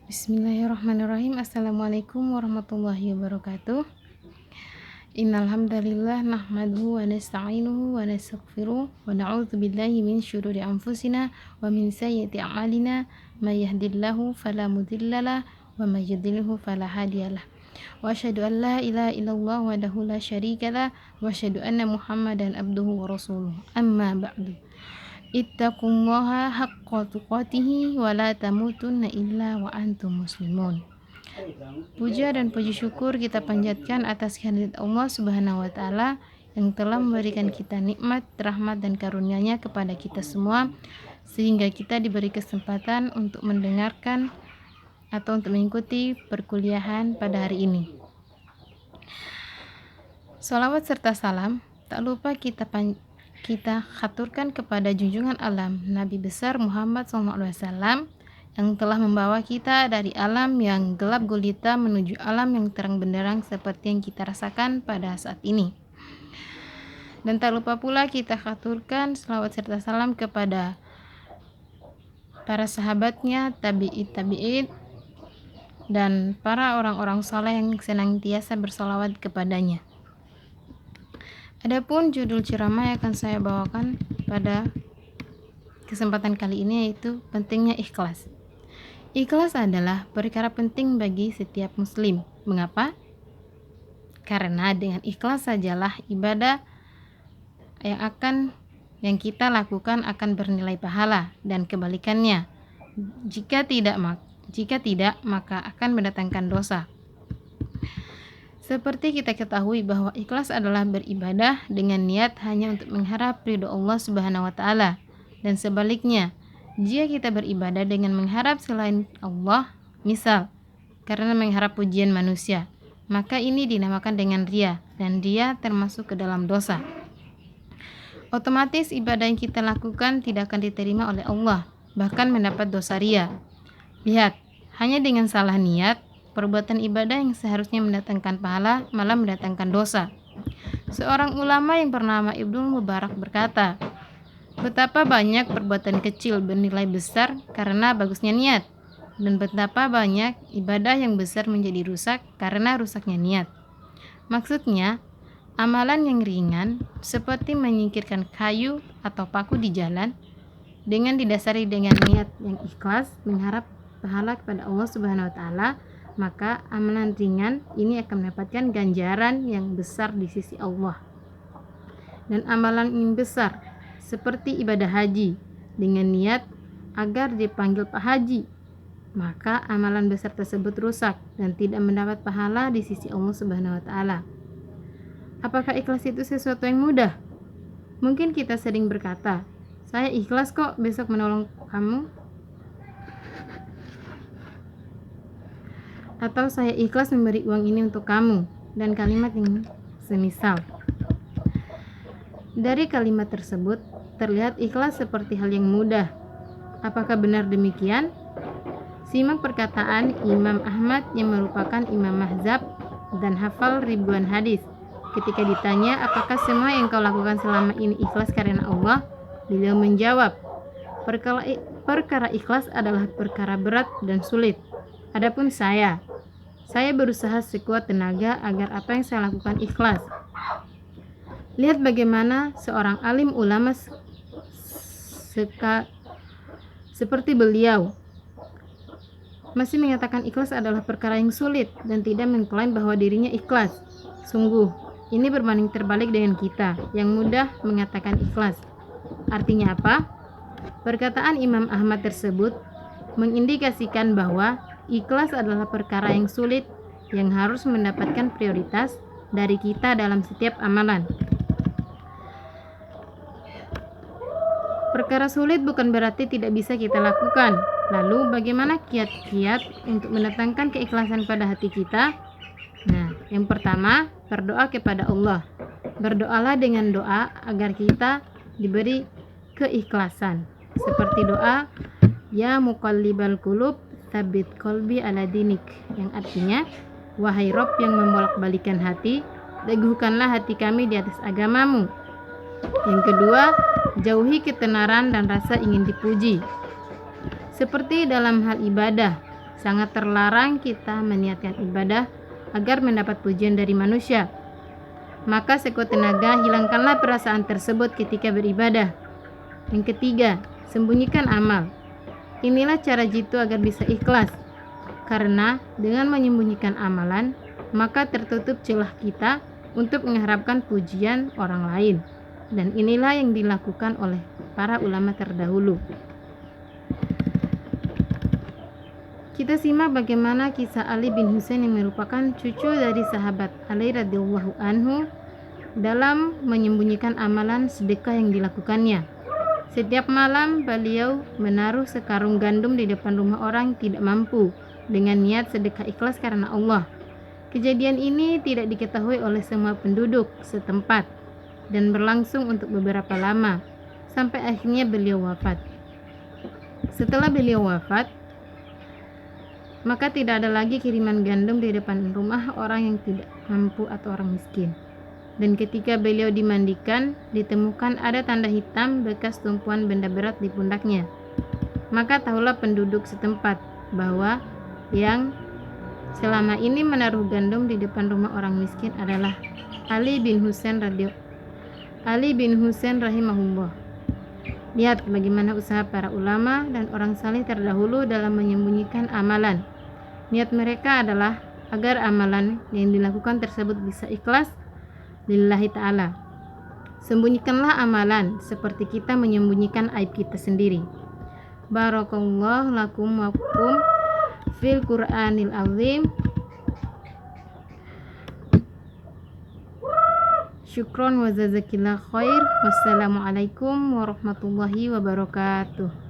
Bismillahirrahmanirrahim. Assalamualaikum warahmatullahi wabarakatuh. Innal hamdalillah nahmaduhu wa nasta'inuhu wa nastaghfiruh wa na'udzu billahi min syururi anfusina wa min sayyiati a'malina may yahdihillahu fala mudhillalah wa may yudhlilhu fala hadiyalah. Wa asyhadu an la ilaha illallah wahdahu la syarikalah wa asyhadu anna Muhammadan abduhu wa rasuluh. Amma ba'du. Ittaqullaha haqqa tuqatih wa la tamutunna illa wa antum muslimun. Puja dan puji syukur kita panjatkan atas kehadirat Allah Subhanahu wa taala yang telah memberikan kita nikmat, rahmat dan karunia-Nya kepada kita semua sehingga kita diberi kesempatan untuk mendengarkan atau untuk mengikuti perkuliahan pada hari ini. Shalawat serta salam tak lupa kita haturkan kepada junjungan alam Nabi besar Muhammad SAW yang telah membawa kita dari alam yang gelap gulita menuju alam yang terang benderang seperti yang kita rasakan pada saat ini. Dan tak lupa pula kita haturkan shalawat serta salam kepada para sahabatnya, tabi'in dan para orang-orang saleh yang senantiasa bersalawat kepadanya. Adapun judul ceramah yang akan saya bawakan pada kesempatan kali ini yaitu pentingnya ikhlas. Ikhlas adalah perkara penting bagi setiap muslim. Mengapa? Karena dengan ikhlas sajalah ibadah yang kita lakukan akan bernilai pahala dan kebalikannya. Jika tidak maka akan mendatangkan dosa. Seperti kita ketahui bahwa ikhlas adalah beribadah dengan niat hanya untuk mengharap ridho Allah Subhanahu wa taala. Dan sebaliknya, jika kita beribadah dengan mengharap selain Allah, misal karena mengharap pujian manusia, maka ini dinamakan dengan riya dan dia termasuk ke dalam dosa. Otomatis ibadah yang kita lakukan tidak akan diterima oleh Allah, bahkan mendapat dosa riya. Lihat, hanya dengan salah niat perbuatan ibadah yang seharusnya mendatangkan pahala malah mendatangkan dosa. Seorang ulama yang bernama Ibnu Mubarak berkata, betapa banyak perbuatan kecil bernilai besar karena bagusnya niat, dan betapa banyak ibadah yang besar menjadi rusak karena rusaknya niat. Maksudnya, amalan yang ringan seperti menyingkirkan kayu atau paku di jalan dengan didasari dengan niat yang ikhlas mengharap pahala kepada Allah Subhanahu wa taala, maka amalan ringan ini akan mendapatkan ganjaran yang besar di sisi Allah. Dan amalan yang besar seperti ibadah haji dengan niat agar dipanggil Pak Haji, maka amalan besar tersebut rusak dan tidak mendapat pahala di sisi Allah Subhanahu wa taala. Apakah ikhlas itu sesuatu yang mudah? Mungkin kita sering berkata, saya ikhlas kok besok menolong kamu, atau saya ikhlas memberi uang ini untuk kamu, dan kalimat yang semisal. Dari kalimat tersebut terlihat ikhlas seperti hal yang mudah. Apakah benar demikian? Simak perkataan Imam Ahmad yang merupakan imam mazhab dan hafal ribuan hadis. Ketika ditanya apakah semua yang kau lakukan selama ini ikhlas karena Allah, beliau menjawab, perkara ikhlas adalah perkara berat dan sulit. Adapun saya berusaha sekuat tenaga agar apa yang saya lakukan ikhlas. Lihat bagaimana seorang alim ulama seperti beliau masih mengatakan ikhlas adalah perkara yang sulit dan tidak mengklaim bahwa dirinya ikhlas. Sungguh, ini berbanding terbalik dengan kita yang mudah mengatakan ikhlas. Artinya apa? Perkataan Imam Ahmad tersebut mengindikasikan bahwa ikhlas adalah perkara yang sulit yang harus mendapatkan prioritas dari kita dalam setiap amalan. Perkara sulit bukan berarti tidak bisa kita lakukan. Lalu bagaimana kiat-kiat untuk mendatangkan keikhlasan pada hati kita? Nah, yang pertama, berdoa kepada Allah. Berdoalah dengan doa agar kita diberi keikhlasan. Seperti doa, Ya muqallibal qulub, tsabbit qalbi ala dinik, yang artinya, wahai Rob yang membolak-balikan hati, teguhkanlah hati kami di atas agamamu. Yang kedua, jauhi ketenaran dan rasa ingin dipuji. Seperti dalam hal ibadah, Sangat terlarang kita meniatkan ibadah agar mendapat pujian dari manusia. Maka sekuat tenaga hilangkanlah perasaan tersebut ketika beribadah. Yang ketiga, sembunyikan amal. Inilah cara jitu agar bisa ikhlas. Karena dengan menyembunyikan amalan, maka tertutup celah kita untuk mengharapkan pujian orang lain. Dan inilah yang dilakukan oleh para ulama terdahulu. Kita simak bagaimana kisah Ali bin Husain yang merupakan cucu dari sahabat Ali radhiyallahu anhu dalam menyembunyikan amalan sedekah yang dilakukannya. Setiap malam beliau menaruh sekarung gandum di depan rumah orang yang tidak mampu dengan niat sedekah ikhlas karena Allah. Kejadian ini tidak diketahui oleh semua penduduk setempat dan berlangsung untuk beberapa lama sampai akhirnya beliau wafat. Setelah beliau wafat, maka tidak ada lagi kiriman gandum di depan rumah orang yang tidak mampu atau orang miskin. Dan ketika beliau dimandikan, ditemukan ada tanda hitam bekas tumpuan benda berat di pundaknya. Maka tahulah penduduk setempat bahwa yang selama ini menaruh gandum di depan rumah orang miskin adalah Ali bin Husain rahimahullah. Lihat bagaimana usaha para ulama dan orang saleh terdahulu dalam menyembunyikan amalan. Niat mereka adalah agar amalan yang dilakukan tersebut bisa ikhlas lillahi ta'ala. Sembunyikanlah amalan seperti kita menyembunyikan aib kita sendiri. Barakallahu lakum wa lakum fil Qur'anil azim. Syukron wa jazakillah khair. Wassalamualaikum warahmatullahi wabarakatuh.